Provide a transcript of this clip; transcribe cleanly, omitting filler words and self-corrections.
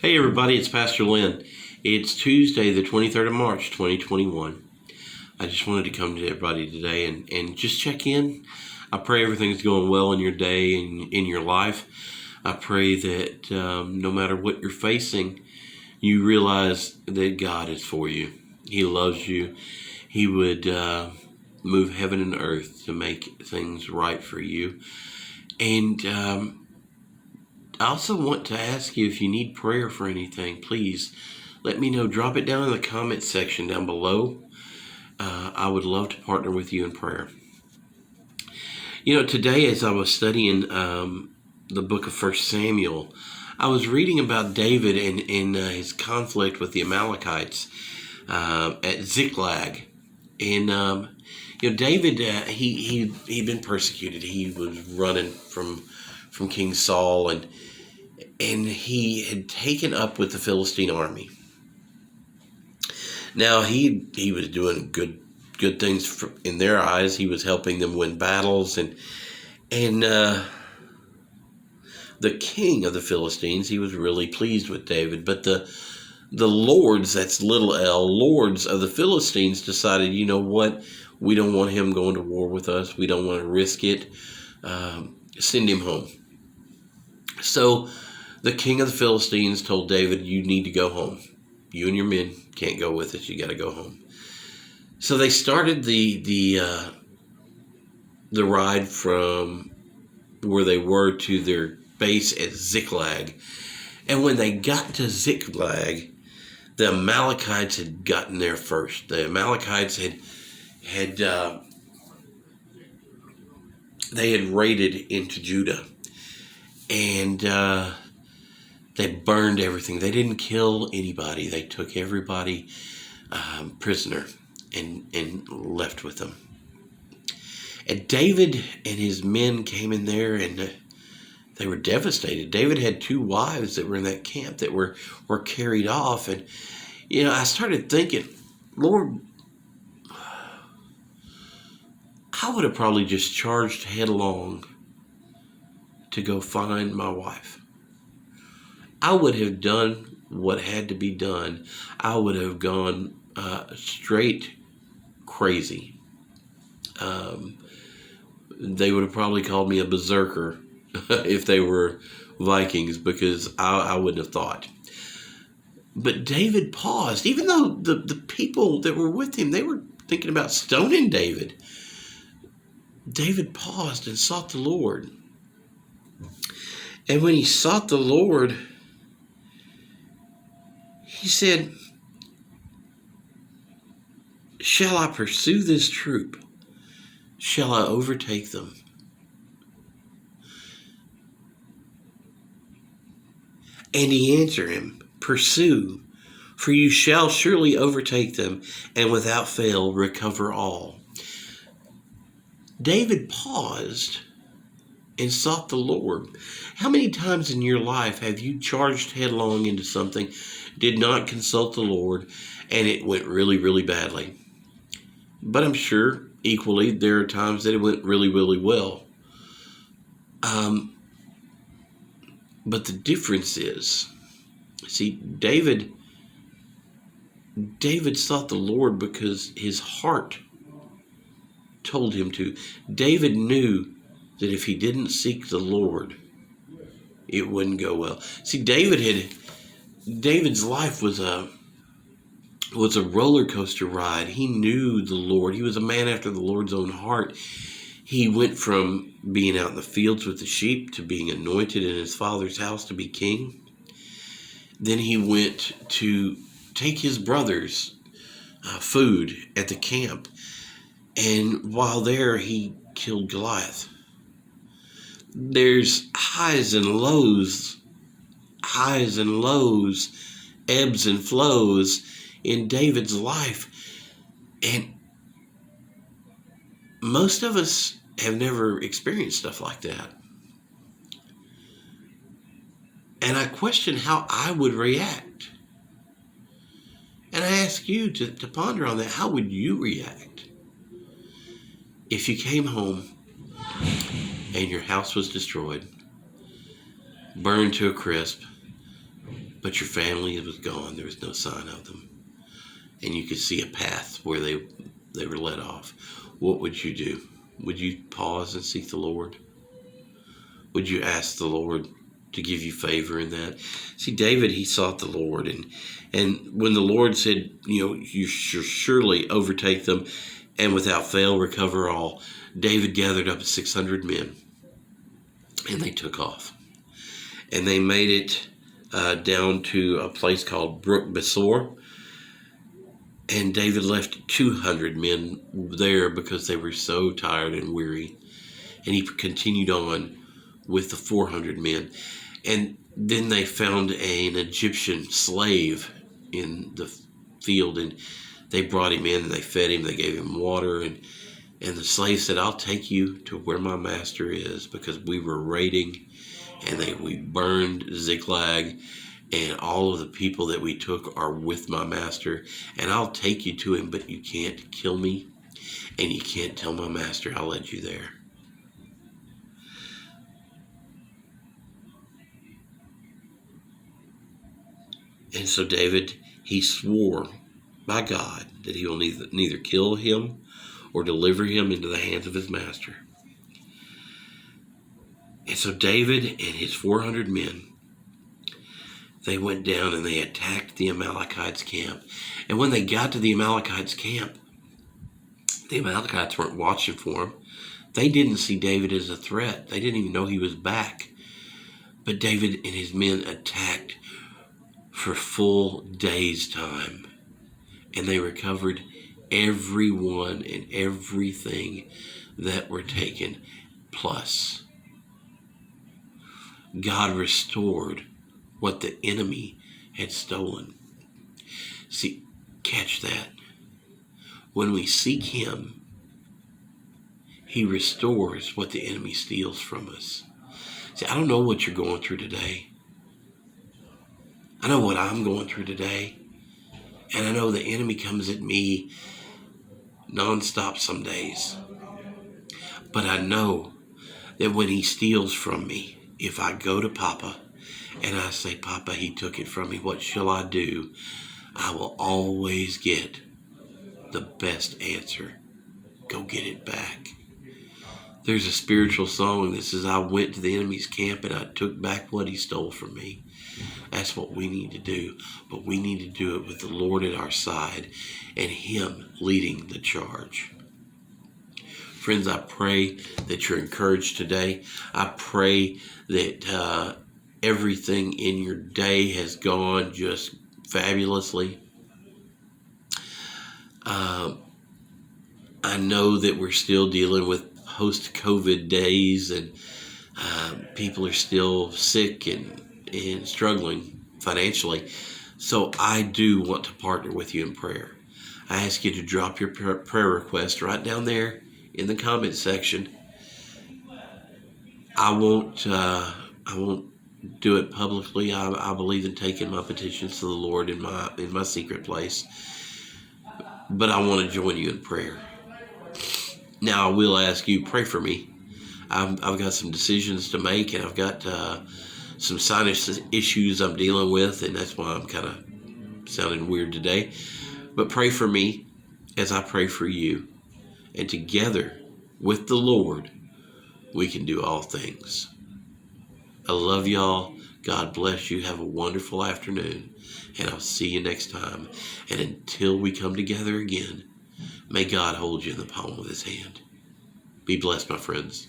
Hey everybody, it's Pastor Lynn. It's Tuesday, the 23rd of March, 2021. I just wanted to come to everybody today and just check in. I pray everything's going well in your day and in your life. I pray that no matter what you're facing, you realize that God is for you. He loves you. He would move heaven and earth to make things right for you. And I also want to ask you, if you need prayer for anything, please let me know. Drop it down in the comments section down below. I would love to partner with you in prayer. You know, today as I was studying the book of 1 Samuel, I was reading about David and his conflict with the Amalekites at Ziklag. And, you know, David, he'd been persecuted. He was running from King Saul, and he had taken up with the Philistine army. Now he was doing good things in their eyes. He was helping them win battles, and the king of the Philistines, he was really pleased with David. But the lords, that's little L, lords of the Philistines decided, you know what, we don't want him going to war with us. We don't want to risk it. Send him home. So the king of the Philistines told David, you need to go home. You and your men can't go with us. You got to go home. So they started the ride from where they were to their base at Ziklag. And when they got to Ziklag, the Amalekites had gotten there first. The Amalekites had raided into Judah. And they burned everything. They didn't kill anybody. They took everybody prisoner and left with them. And David and his men came in there, and they were devastated. David had 2 wives that were in that camp that were carried off. And, you know, I started thinking, Lord, I would have probably just charged headlong to go find my wife. I would have done what had to be done. I would have gone straight crazy. They would have probably called me a berserker if they were Vikings, because I wouldn't have thought. But David paused, even though the people that were with him, they were thinking about stoning David. David paused and sought the Lord. And when he sought the Lord, he said, shall I pursue this troop? Shall I overtake them? And he answered him, pursue, for you shall surely overtake them, and without fail recover all. David paused and sought the Lord. How many times in your life have you charged headlong into something, did not consult the Lord, and it went really, really badly? But I'm sure equally there are times that it went really, really well. But the difference is, see, David sought the Lord because his heart told him to. David knew that if he didn't seek the Lord, it wouldn't go well. See, David's life was a roller coaster ride. He knew the Lord. He was a man after the Lord's own heart. He went from being out in the fields with the sheep to being anointed in his father's house to be king. Then he went to take his brothers food at the camp. And while there, he killed Goliath. There's highs and lows, ebbs and flows in David's life. And most of us have never experienced stuff like that. And I question how I would react. And I ask you to ponder on that. How would you react if you came home and your house was destroyed, burned to a crisp, but your family was gone. There was no sign of them. And you could see a path where they were led off. What would you do? Would you pause and seek the Lord? Would you ask the Lord to give you favor in that? See, David, he sought the Lord. And when the Lord said, you shall surely overtake them and without fail recover all, David gathered up 600 men and they took off. And they made it down to a place called Brook Besor. And David left 200 men there because they were so tired and weary. And he continued on with the 400 men. And then they found an Egyptian slave in the field, and they brought him in and they fed him, they gave him water, and the slave said, I'll take you to where my master is, because we were raiding and we burned Ziklag, and all of the people that we took are with my master, and I'll take you to him, but you can't kill me and you can't tell my master I led you there. And so David, he swore by God that he will neither kill him or deliver him into the hands of his master. And so David and his 400 men, they went down and they attacked the Amalekites' camp. And when they got to the Amalekites' camp, the Amalekites weren't watching for him. They didn't see David as a threat. They didn't even know he was back. But David and his men attacked for full days' time, and they recovered everyone and everything that were taken, plus God restored what the enemy had stolen. See, catch that. When we seek him, he restores what the enemy steals from us. See, I don't know what you're going through today. I know what I'm going through today. And I know the enemy comes at me nonstop some days. But I know that when he steals from me, if I go to Papa and I say, Papa, he took it from me, what shall I do? I will always get the best answer. Go get it back. There's a spiritual song that says, I went to the enemy's camp and I took back what he stole from me. That's what we need to do. But we need to do it with the Lord at our side and him leading the charge. Friends, I pray that you're encouraged today. I pray that everything in your day has gone just fabulously. I know that we're still dealing with post-COVID days, and people are still sick and struggling financially. So I do want to partner with you in prayer. I ask you to drop your prayer request right down there in the comment section. I won't do it publicly. I believe in taking my petitions to the Lord in my secret place. But I want to join you in prayer. Now I will ask you, pray for me. I've got some decisions to make, and I've got some sinus issues I'm dealing with, and that's why I'm kind of sounding weird today. But pray for me as I pray for you. And together with the Lord, we can do all things. I love y'all. God bless you. Have a wonderful afternoon. And I'll see you next time. And until we come together again, may God hold you in the palm of his hand. Be blessed, my friends.